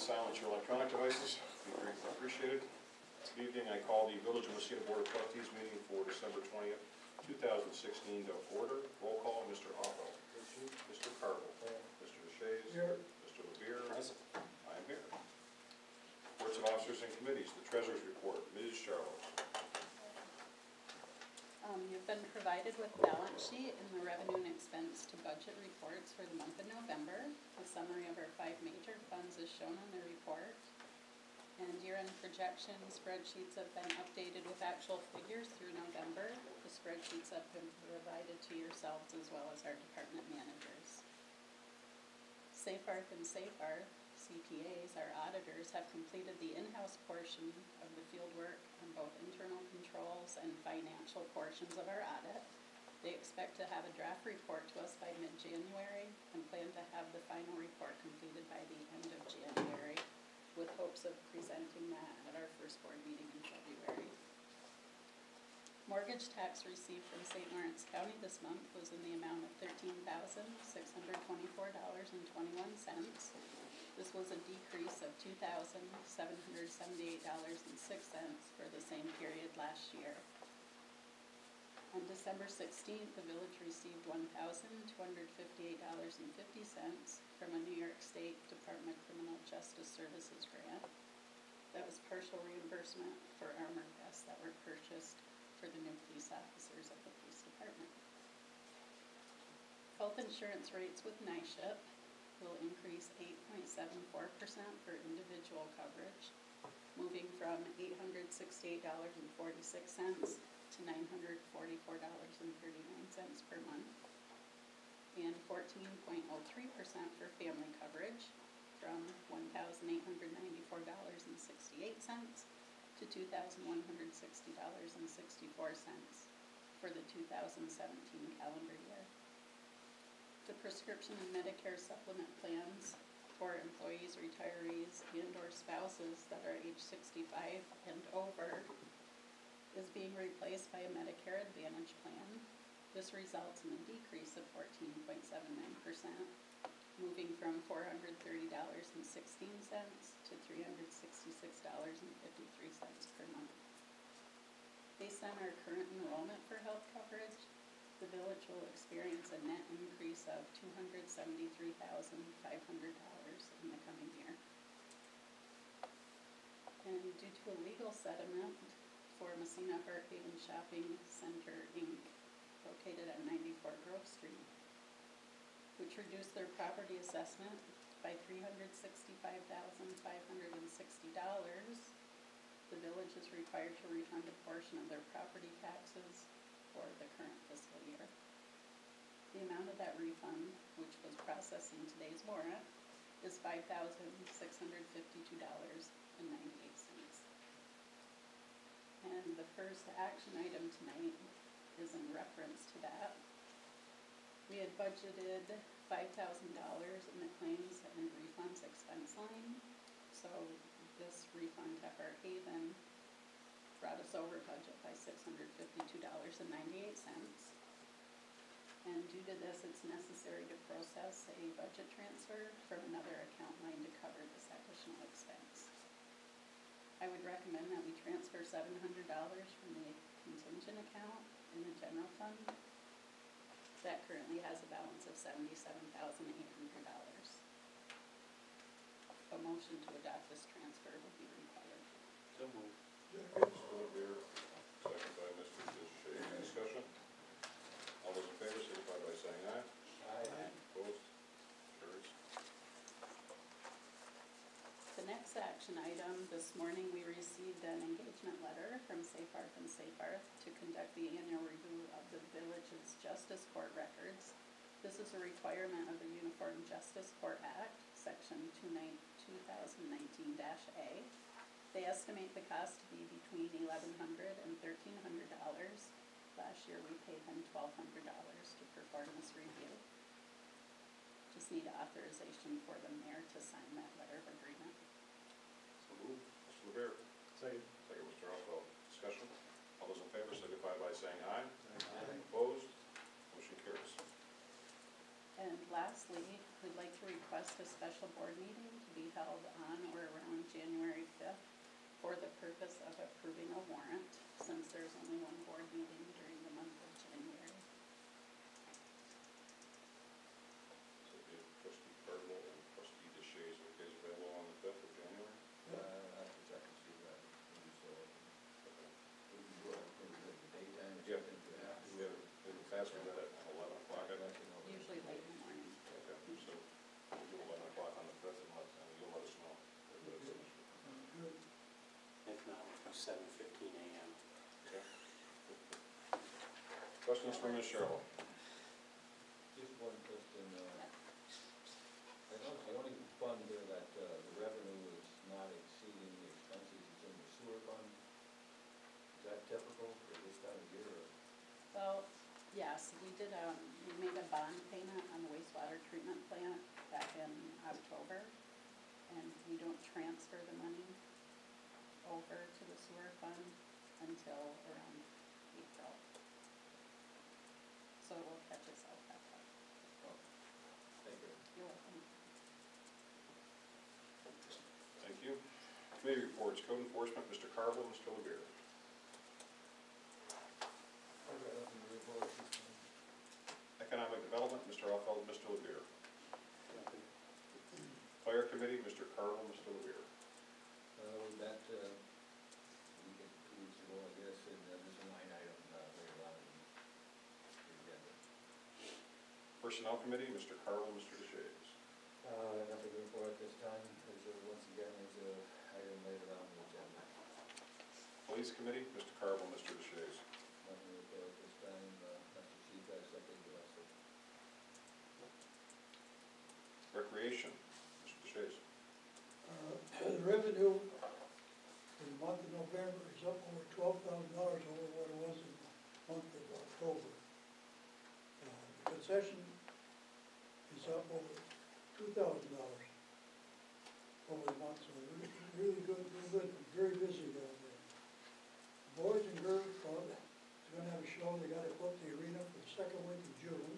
silence your electronic devices. Be greatly appreciated. Good evening. I call the Village of Massena Board of Trustees meeting for December 20th, 2016 to order. Roll call, Mr. Otto. Mr. Carville. Mr. Shays. Here. Mr. LeBeer. Present. I am here. Reports of officers and committees. The Treasurer's Report. Ms. Charles. You've been provided with balance sheet and the revenue and expense to budget reports for the month of November. A summary of our 5 major funds is shown on the report. And year-end projection spreadsheets have been updated with actual figures through November. The spreadsheets have been provided to yourselves as well as our department managers. SafeArth and SafeArth CPAs, our auditors, have completed the in-house portion of the field work on both internal controls and financial portions of our audit. They expect to have a draft report to us by mid-January and plan to have the final report completed by the end of January, with hopes of presenting that at our first board meeting in February. Mortgage tax received from St. Lawrence County this month was in the amount of $13,624.21. This was a decrease of $2,778.06 for the same period last year. On December 16th, the village received $1,258.50 from a New York State Department of Criminal Justice Services grant. That was partial reimbursement for armor vests that were purchased for the new police officers of the police department. Health insurance rates with NYSHIP will increase 8.74% for individual coverage, moving from $868.46 to $944.39 per month, and 14.03% for family coverage, from $1,894.68 to $2,160.64 for the 2017 calendar year. The prescription and Medicare supplement plans for employees, retirees, and/or spouses that are age 65 and over is being replaced by a Medicare Advantage plan. This results in a decrease of 14.79%, moving from $430.16 to $366.53 per month. Based on our current enrollment for health coverage, the village will experience a net increase of $273,500 in the coming year. And due to a legal settlement for Massena Heart Haven Shopping Center, Inc., located at 94 Grove Street, which reduced their property assessment by $365,560, the village is required to refund a portion of their property taxes for the current fiscal year. The amount of that refund, which was processed in today's warrant, is $5,652.98. And the first action item tonight is in reference to that. We had budgeted $5,000 in the claims and refunds expense line, so this refund to Heart Haven brought us over budget by $652.98. And due to this, it's necessary to process a budget transfer from another account line to cover this additional expense. I would recommend that we transfer $700 from the contingent account in the general fund that currently has a balance of $77,800. A motion to adopt this transfer will be required. So moved. Mr. LeBeer, second by Mr. Shea. Any discussion? All those in favor signify by saying aye. Aye. Opposed? Carries. The next action item, this morning we received an engagement letter from SafeArth and SafeArth to conduct the annual review of the village's justice court records. This is a requirement of the Uniform Justice Court Act, Section 2019-A. They estimate the cost to be between $1,100 and $1,300. Last year we paid them $1,200 to perform this review. Just need authorization for the mayor to sign that letter of agreement. So moved. Mr. LeBeer. Second. Second, Mr. Otto. Discussion. All those in favor signify by saying aye. Aye. Opposed? Motion carries. And lastly, we'd like to request a special board meeting to be held on or around January 5th for the purpose of approving a warrant, since there's only one board meeting during the month of January. So we have trustee Cardinal and trustee Deshays, are you guys available on the 5th of January? I have to check and see that. So, Okay. we can do it in the daytime. Yeah. Something to that. We have, in the past, we had it at 11 o'clock, I think. Usually late in the morning. Okay, so we'll do 11 o'clock on the 5th, and you'll let us know. If not, we'll do 7:15 a.m. Okay. Questions from Ms. Cheryl? Just one question, I know the only fund there that the revenue is not exceeding the expenses is in the sewer fund. Is that typical for this time of year, or? Well, yes, we did, we made a bond payment on the wastewater treatment plant back in October, and we don't transfer the money over to the sewer fund until around April. So it will catch itself back up. Oh, thank you. You're welcome. Thank you. Committee reports, code enforcement, Mr. Carville, Mr. Levere. I've got nothing to report this time. Economic development, Mr. Alfeld, Mr. Levere. Nothing. Fire committee, Mr. Carville, Mr. Levere. We met, a week and 2 weeks ago, I guess, and there's a line item later on in the agenda. Personnel committee, Mr. Carville, Mr. Deshays. Nothing to report this time, once again, there's a item later on in the agenda. Police committee, Mr. Carville, Mr. Deshays. Nothing to report this time, Mr. Chief has something to us. Recreation, Mr. Deshays. The revenue for the month of November is up over $12,000 over what it was in the month of October. The concession is up over $2,000 over the month, so really good, very busy down there. The Boys and Girls Club is going to have a show. They got to book the arena for the second week of June.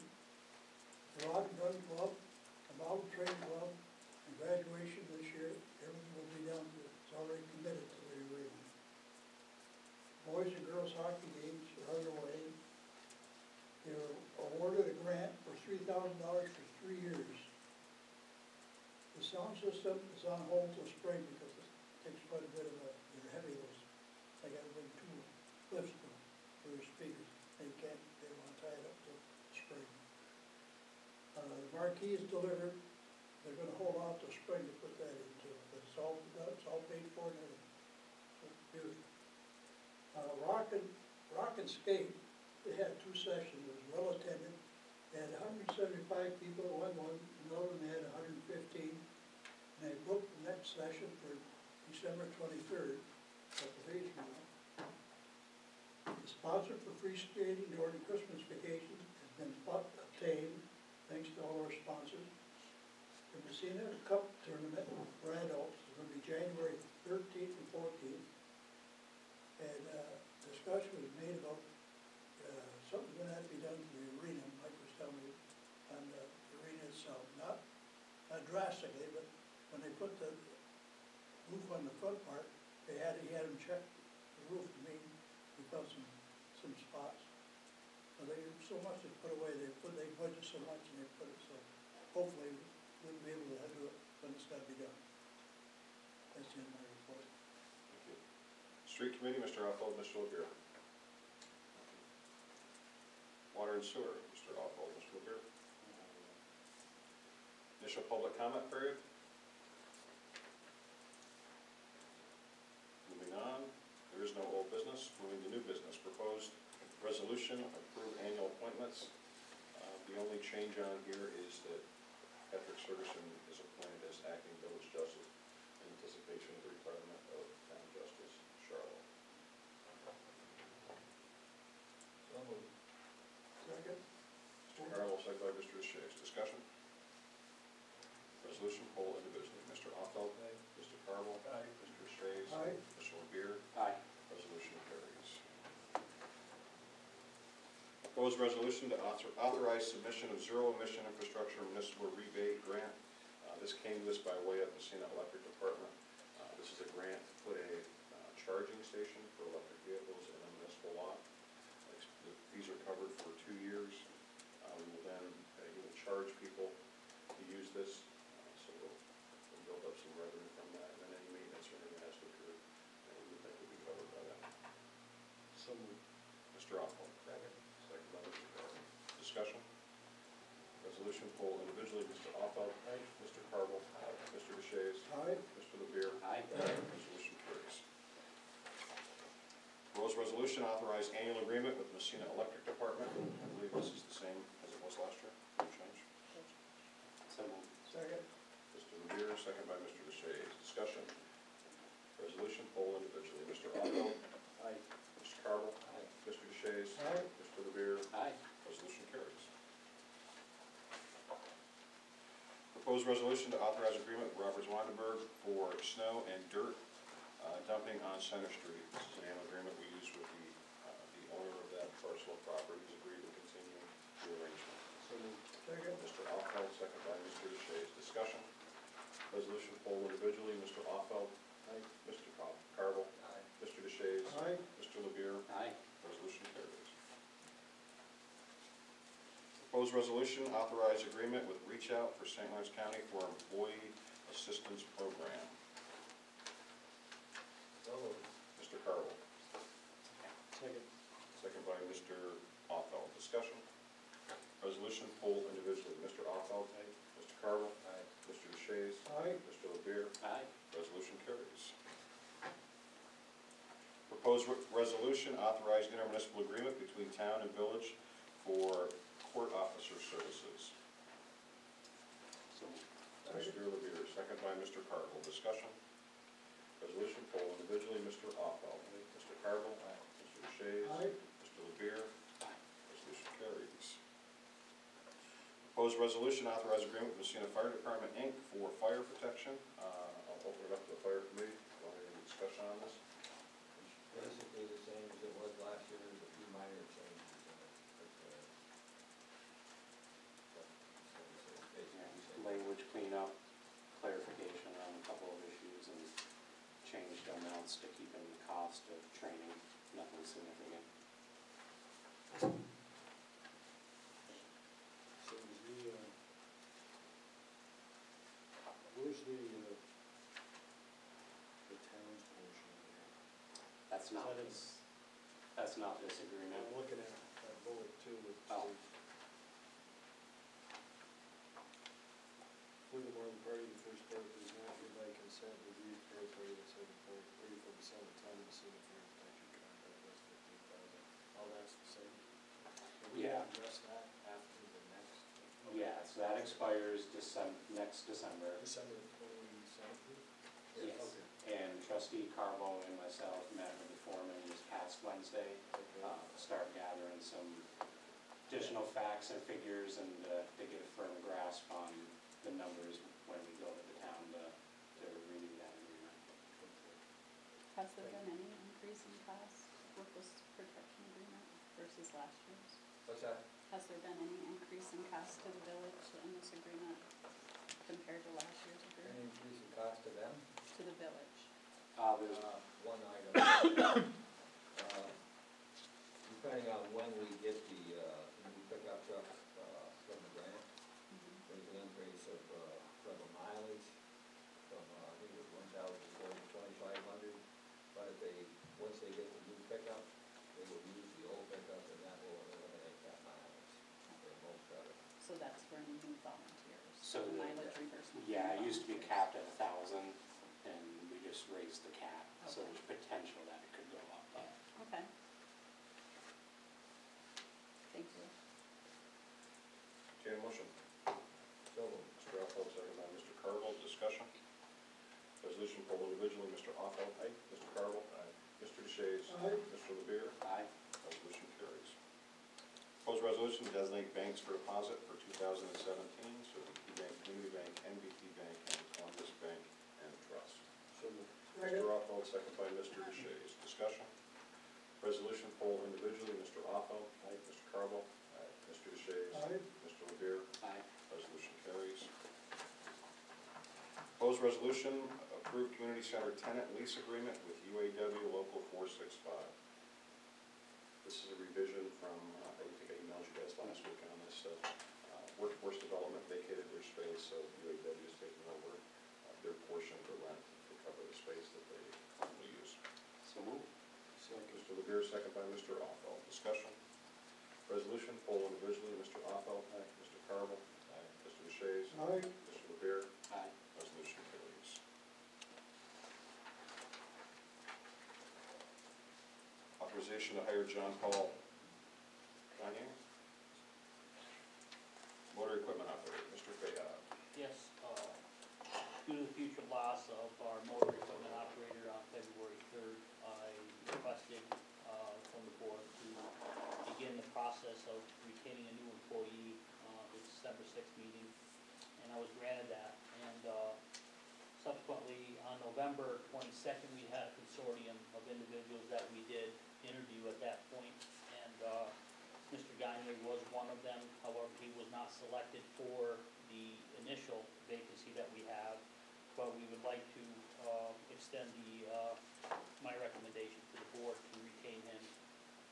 The Rock and Gun Club, the Mountain Train Club, and graduation this year, everything will be done, it's already committed to the arena. Boys and girls hockey games are underway. They were awarded a grant for $3,000 for 3 years. The sound system is on hold till spring because it takes quite a bit of they're heavy, those, they gotta bring 2 lifts for their speakers. They want to tie it up till spring. The marquee is delivered. They're gonna hold off till spring to put that into, but it's all paid for and everything. So it's beautiful. Rock and Skate, they had 2 sessions, it was well attended. They had 175 people at one, another one they had 115. And they booked the next session for December 23rd, a couple days from now. The sponsor for free skating during Christmas vacation has been obtained, thanks to all our sponsors. The Massena Cup Tournament for adults is going to be January 13th and 14th. And discussion was made about something's going to have to be done to the arena. Mike was telling me on the arena itself, not drastically, but when they put the roof on the front part, he had them check the roof to me. We found some spots. But they so much they put away. They budget so much and they put it so. Hopefully we'll be able to do it when it's got to be done. That's the end of my report. Thank you. Street committee, Mr. Alfeld, Mr. Levere. Water and sewer, Mr. Alfeld, Mr. Levere. Initial public comment period. Moving on, there is no old business. Moving to new business. Proposed resolution, approve annual appointments. The only change on here is that Patrick Ferguson is appointed as acting village justice in anticipation of the retirement of town justice Charlotte. So moved. Second? Mr. Carroll, second by Mr. Deshays. Discussion? Resolution, poll individually. Mr. Offeld? Aye. Mr. Carroll? Aye. Mr. Deshays? Aye. Mr. Levere? Aye. Resolution carries. Proposed resolution to authorize submission of zero-emission infrastructure municipal rebate grant. This came to us by way of Massena Electric Department. This is a grant to put a charging station for electric vehicles in a municipal lot. The fees are covered for 2 years. We will then charge people to use this, so we'll build up some revenue from that, and then any maintenance or anything that has to occur, that would be covered by that. So moved. Mr. Offal. Second by Mr. Carver. Discussion? Resolution poll individually, Mr. Offal. Aye. Mr. Carvel. Aye. Mr. Deshaies. Aye. Mr. Lemire. Aye. Resolution carries. Proposed resolution authorize annual agreement with Massena Electric Department. I believe this is the same as it was last year. No change. So moved. Second. Mr. Lemire, second by Mr. Deshaies. Discussion? Resolution poll individually, Mr. Offal. Aye. Mr. Carvel. Aye. Mr. Deshaies. Aye. Mr. Lemire. Aye. Resolution carries. Proposed resolution to authorize agreement with Roberts Wandenberg for snow and dirt dumping on Center Street. This is an annual agreement we use with the owner of that parcel of property. He's agreed to continue the arrangement. So moved. Second. Mr. Offeld, second by Mr. Deshaies. Discussion. Resolution poll individually, Mr. Offeld. Aye. Mr. Carvel. Aye. Mr. Deshaies. Aye. Mr. Lemire. Aye. Resolution carries. Proposed resolution authorize agreement with Reach Out for St. Lawrence County for Employee Assistance Program. So moved. Mr. Carvel. Second. Second by Mr. Offeld. Discussion. Resolution poll individually. Mr. Offeld. Aye. Mr. Carvel. Aye. Mr. Deshaies. Aye. Mr. Lemire. Aye. Resolution carries. Proposed resolution authorize intermunicipal agreement between town and village for court officer services. So moved. Mr. Lemire, second by Mr. Carvel. Discussion. Resolution poll individually, Mr. Offal. Mr. Carvel. Aye. Mr. Deshaies. Aye. Mr. Lemire. Resolution carries. Proposed resolution authorize agreement with Massena Fire Department, Inc. for fire protection. I'll open it up to the fire committee. Want any discussion on this? Basically the same as it was last year, there's a few minor changes in it, but, Yeah, language cleanup, clarification on a couple of issues, and changed amounts to keep in the cost of training, nothing significant. So is where's the town's portion of that? That's not That this, that's not this agreement. I'm looking at that bullet too, it Oh. says, furthermore, the party to the first part is not hereby consent review third party the second part, agree for the sum of time to see the fire protection contract, that's 15,000. Oh, that's the same? Can we Yeah. address that after the next? Yeah, so that expires next December. December 2017? Yes. Okay. And trustee Carbo and myself met with the foreman this past Wednesday, start gathering some additional facts and figures and to get a firm grasp on the numbers when we go to the town to renew that agreement. Has there been any increase in cost with this protection agreement versus last year's? what's that? Has there been any increase in cost to the village in this agreement compared to last year's Any agreement? increase in cost to them? To the village? There's, One item. Depending on when we get the new pickup truck from the grant, there's an increase of from the mileage from, I think it was 1,040 to 2,500. But if they, once they get the new pickup, they will use the old pickup and that will eliminate that mileage for most of it. So that's for new volunteers? So the the- mileage reimbursement? for yeah, it new used to be volunteers. capped at 1,000, and we just raised the cap, so Okay. there's potential that it could go up, but Okay. Thank you. Entertained motion. So moved. Mr. Offeld, second by Mr. Carvel. Discussion. Resolution poll individually, Mr. Offeld. Aye. Mr. Carvel. Aye. Mr. Deshaies. Aye. Mr. Lemire. aye. Resolution carries. Proposed resolution to designate banks for deposit for 2017, so DP Bank, Community Bank, NBT Bank, and Columbus Bank and Trust. So moved. Mr. Offeld, second by Mr. Deshaies. Discussion. Resolution poll individually, Mr. Offeld. Aye. Mr. Carvel. Proposed resolution, approved community center tenant lease agreement with UAW Local 465. This is a revision from, I think I emailed you guys last week on this. Workforce Development vacated their space, so UAW is taking over their portion of the rent to cover the space that they currently use. So move. Mr. Levere, second by Mr. Offel. Discussion. Resolution, poll individually. Mr. Offel. Aye. Mr. Carvel. Aye. Mr. Deshaies. Aye. Mr. Levere. Aye. Resolution carries. Authorization to hire John Paul Gagne, motor equipment operator. Mr. Fayad. Yes, due to the future loss of our motor equipment operator on February 3rd, I requested from the board to begin the process of retaining a new employee at the December 6th meeting, and I was granted that. And subsequently, on November 22nd, we had a consortium of individuals that we did interview at that point, and Mr. Gagne was one of them. However, he was not selected for the initial vacancy that we have, but we would like to extend my recommendation to the board to retain him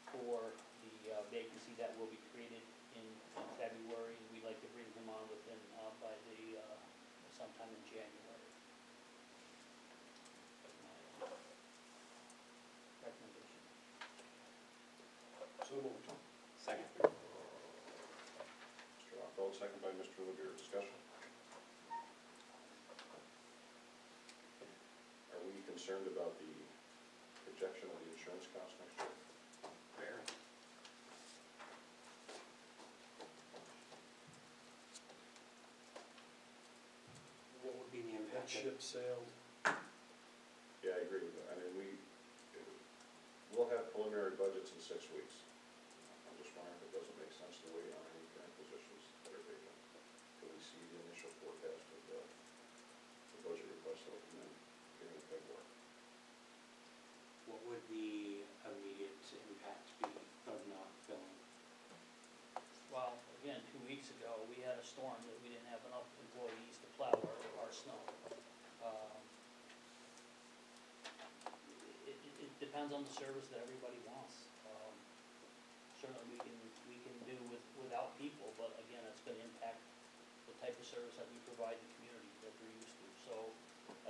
for the vacancy that will be created in February, and we'd like to bring him on within by the sometime in January. That's my recommendation. So moved. Second. Mr. Offel, second by Mr. Levere. Discussion. Are we concerned about the projection of the insurance cost next year? Fair. What would be the That impact? ship sailed. Yeah, I agree with that. I mean, we'll have preliminary budgets in 6 weeks. I'm just wondering if it doesn't make sense to wait on any current positions that are vacant till we see the initial forecast of the budget request that will come in beginning of February. What would the immediate impact be of not filling? Well, again, 2 weeks ago, we had a storm that we didn't have enough employees to plow our snow. It depends on the service that everybody wants. Certainly, we can do without people, but again, it's gonna impact the type of service that we provide the community that they're used to. So,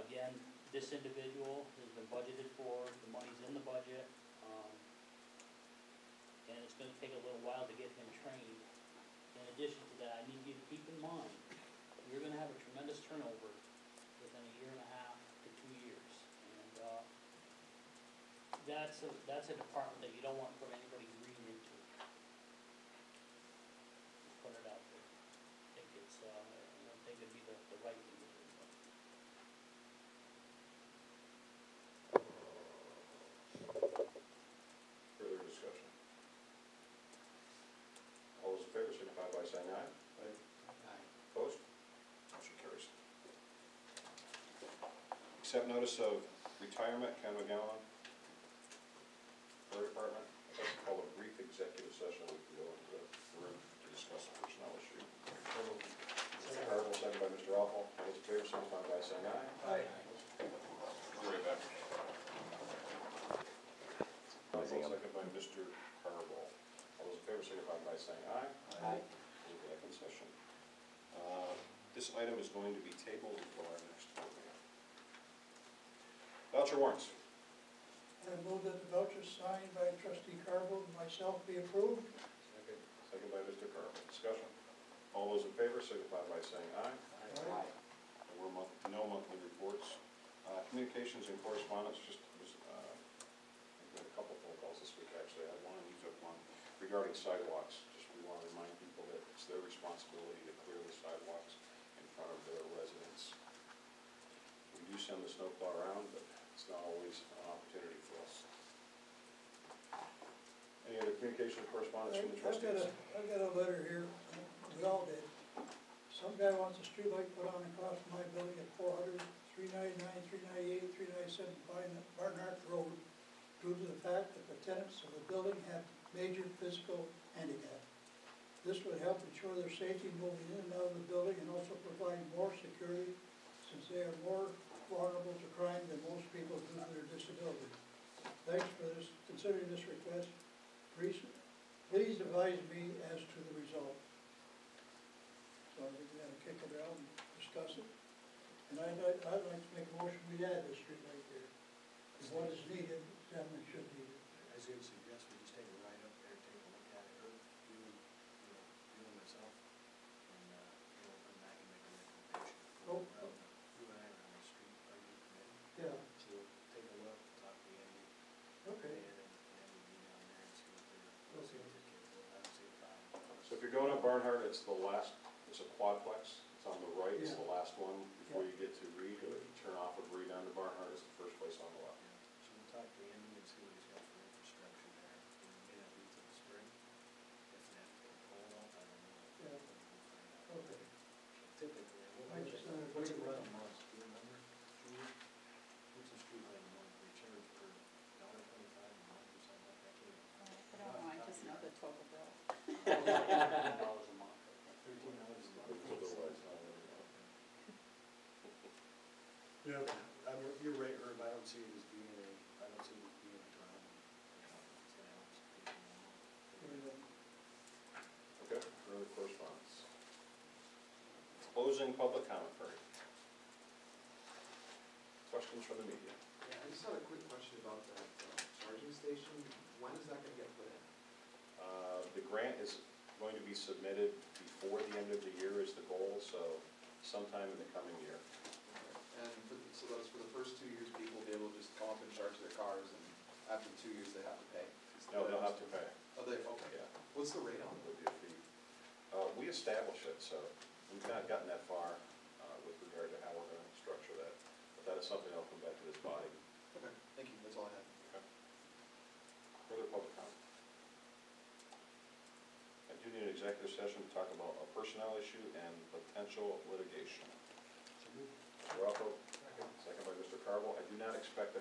again, this individual has been budgeted for, the money's in the budget, and it's gonna take a little while to get him trained. In addition to that, I need you to keep in mind, you're gonna have a tremendous turnover within a year and a half to 2 years. And, that's a department that you don't wanna put anybody green into. Just put it out there. I think it's, I don't think it'd be the right thing to do. Further discussion? All those in favor signify by saying aye. Aye. Aye. Opposed? Motion carries. Accept notice of retirement, Ken McGowan, Fire Department. I'd like to call a brief executive session. We can go into the room to discuss the personnel issue. Mr. Carvel, second by Mr. Offal. All those in favor signify by saying aye. Aye. Be right back. Second by Mr. Carvel. All those in favor signify by saying aye. Aye. We'll be back in session. This item is going to be tabled until our next board meeting. Voucher warrants. I move that the vouchers signed by trustee Carvel and myself be approved. Second. Second by Mr. Carvel. Discussion. All those in favor signify by saying aye. Aye. There were no monthly reports. Communications and correspondence, just I had a couple phone calls this week, actually. I had one, you took one, regarding sidewalks. Just we want to remind people that it's their responsibility to clear the sidewalks in front of their residents. We do send the snowplow around, but it's not always an opportunity for us. Any other communication or correspondence from the trustees? I've got a letter here, we all did. Some guy wants a streetlight put on across my building at 400, 399, 398, 397 Barnhart Road, due to the fact that the tenants of the building have major physical handicap. This would help ensure their safety moving in and out of the building and also provide more security since they are more vulnerable to crime than most people due to their disability. Thanks for this, considering this request. Please advise me as to the result. So I think we gotta kick it around and discuss it. And I'd like to make a motion, we add this street right there. If what is needed, definitely should need it. I was gonna suggest we just take a ride up there, take a look at it, or you and myself, and, come back and make a recommendation. Oh. You and I are on the street, review committee, Yeah, so we'll take a look, talk to Andy, okay. and we'll be down there and see what they're capable of, obviously, the problem. So if you're going up Barnhart, it's the last, it's a quadplex, it's on the right, it's the last one before you get to Reed, or if you turn off of Reed onto Barnhart, it's the first place on the left. Yeah, so we'll talk to Andy and see what he's got for infrastructure there, and it may not be till the spring, if they have to put a pole up, I don't know. Yeah. We'll find out. Okay. Typically, I just, what's it run a month, do you remember, Julie? What's the street run a month, they charge for $1.25 a month or something like that? I don't know, I just know the total bill. $13 a month. $13 a month. Yeah, you're right, Herb, I don't see it as being a problem. It's gonna help us people along. Okay, further correspondence. Closing public comment period. Questions from the media? Yeah, I just had a quick question about that charging station. When is that gonna get put in? The grant is going to be submitted before the end of the year is the goal, so sometime in the coming year. And so that's for the first 2 years, people will be able to just come up and charge their cars, and after 2 years, they have to pay? No, they'll have to pay. Oh, okay. Yeah. What's the rate on There'll it? be a fee. We establish it, so we've not gotten that far with regard to how we're going to structure that. But that is something that'll come back to this body. Okay, thank you, that's all I had. Okay. Further public comment? I do need an executive session to talk about a personnel issue and potential litigation. Mr. Rocco, second by Mr. Carvel. I do not expect